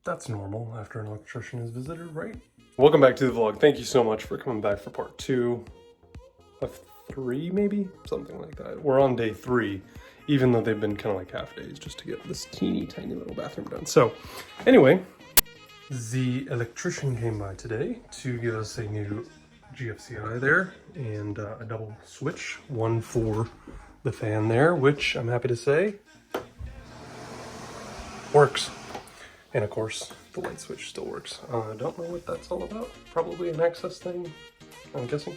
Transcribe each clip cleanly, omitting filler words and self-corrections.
That's normal after an electrician is visited, right? Welcome back to the vlog. Thank you so much for coming back for part 2 of 3, maybe? Something like that. We're on day 3, even though they've been kind of like half days just to get this teeny tiny little bathroom done. So anyway, the electrician came by today to give us a new GFCI there and a double switch, one for the fan there, which I'm happy to say works. And of course, the light switch still works. I don't know what that's all about. Probably an access thing, I'm guessing.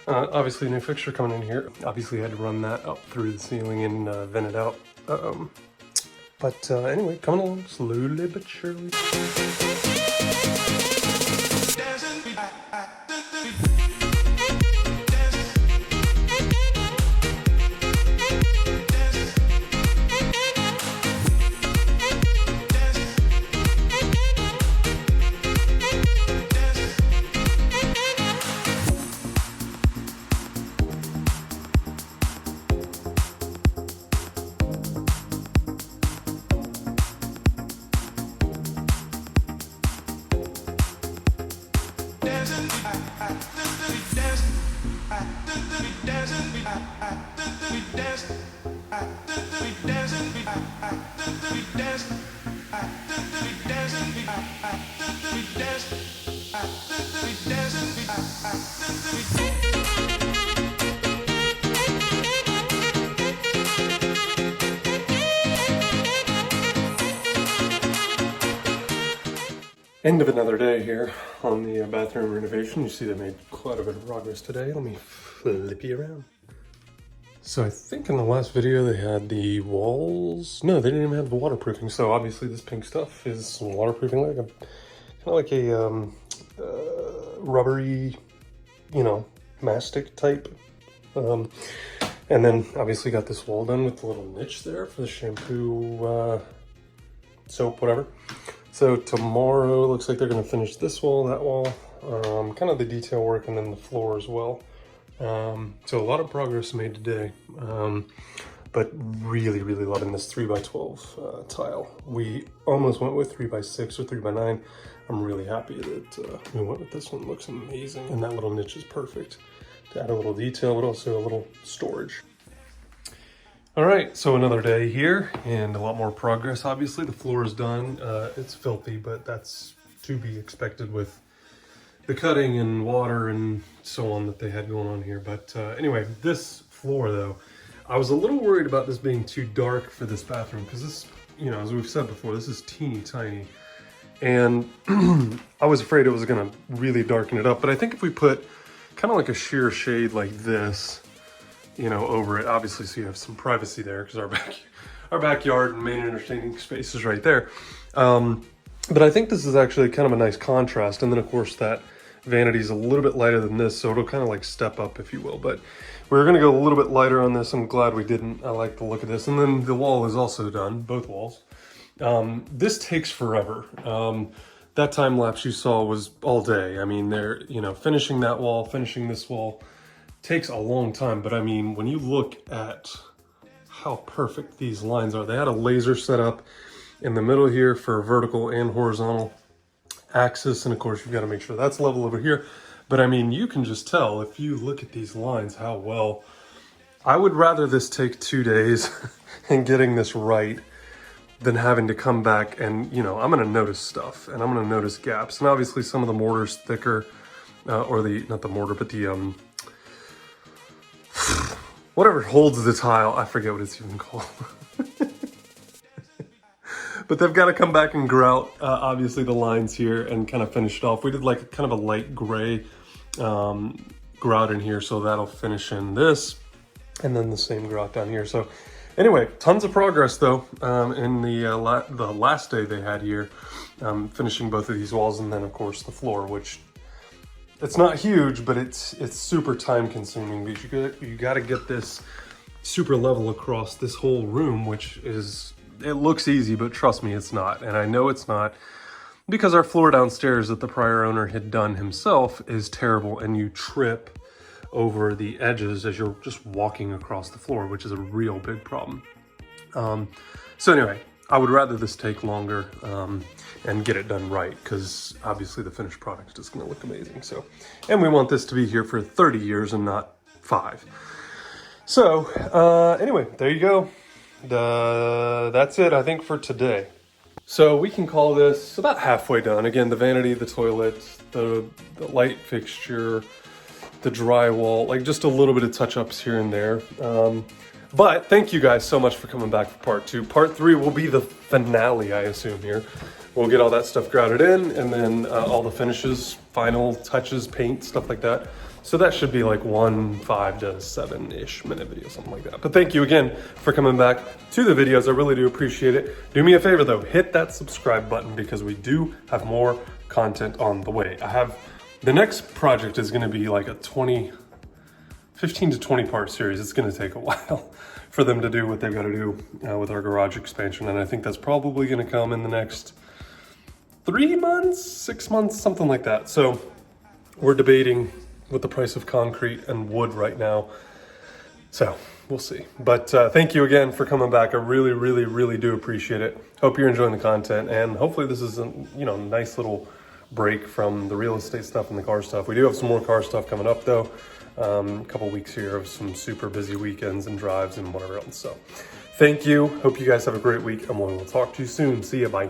Obviously, a new fixture coming in here. Obviously, I had to run that up through the ceiling and vent it out. But anyway, coming along slowly but surely. End of another day here on the bathroom renovation. You see they made quite a bit of progress today. Let me flip you around. So I think in the last video they had the walls. No, they didn't even have the waterproofing. So obviously this pink stuff is waterproofing, like kind of like a rubbery, you know, mastic type. And then obviously got this wall done with the little niche there for the shampoo, soap, whatever. So tomorrow, looks like they're gonna finish this wall, that wall, kind of the detail work, and then the floor as well. So a lot of progress made today, but really, really loving this 3x12 tile. We almost went with 3x6 or 3x9. I'm really happy that we went with this one. It looks amazing, and that little niche is perfect to add a little detail, but also a little storage. All right, so another day here and a lot more progress. Obviously the floor is done. It's filthy, but that's to be expected with the cutting and water and so on that they had going on here. But anyway, this floor though, I was a little worried about this being too dark for this bathroom because this, you know, as we've said before, this is teeny tiny. And I was afraid it was gonna really darken it up. But I think if we put kind of like a sheer shade like this, you know, over it, obviously, so you have some privacy there because our backyard and main entertaining space is right there. But I think this is actually kind of a nice contrast. And then of course that vanity is a little bit lighter than this, so it'll kind of like step up, if you will. But we're gonna go a little bit lighter on this. I'm glad we didn't. I like the look of this. And then the wall is also done, both walls. This takes forever. That time lapse you saw was all day. I mean, they're, you know, finishing that wall, finishing this wall, takes a long time, but I mean, when you look at how perfect these lines are, they had a laser set up in the middle here for vertical and horizontal axis, and of course you've got to make sure that's level over here. But I mean, you can just tell if you look at these lines how well. I would rather this take 2 days and getting this right than having to come back and, you know, I'm going to notice stuff and I'm going to notice gaps, and obviously some of the mortar's thicker, or the, not the mortar, but the whatever holds the tile, I forget what it's even called. But they've got to come back and grout, obviously, the lines here and kind of finish it off. We did like kind of a light gray grout in here, so that'll finish in this, and then the same grout down here. So anyway, tons of progress though in the last day they had here, finishing both of these walls, and then of course the floor, which it's not huge, but it's super time consuming because you got to get this super level across this whole room, which is, it looks easy, but trust me, it's not. And I know it's not because our floor downstairs that the prior owner had done himself is terrible, and you trip over the edges as you're just walking across the floor, which is a real big problem. So anyway, I would rather this take longer and get it done right, because obviously the finished product is just going to look amazing. So, and we want this to be here for 30 years and not 5. So anyway, there you go. That's it, I think, for today. So we can call this about halfway done. Again, the vanity, the toilet, the light fixture, the drywall, like just a little bit of touch-ups here and there. But thank you guys so much for coming back for part 2. Part 3 will be the finale, I assume, here. We'll get all that stuff grouted in, and then all the finishes, final touches, paint, stuff like that. So that should be like 5 to 7-ish minute video, something like that. But thank you again for coming back to the videos. I really do appreciate it. Do me a favor though, hit that subscribe button, because we do have more content on the way. The next project is gonna be like a 15 to 20 part series. It's gonna take a while for them to do what they've gotta do with our garage expansion. And I think that's probably gonna come in the next 3 months, 6 months, something like that. So we're debating with the price of concrete and wood right now. So we'll see. But thank you again for coming back. I really, really, really do appreciate it. Hope you're enjoying the content, and hopefully this is a nice little break from the real estate stuff and the car stuff. We do have some more car stuff coming up though. A couple weeks here of some super busy weekends and drives and whatever else. So thank you. Hope you guys have a great week, and we'll talk to you soon. See ya. Bye.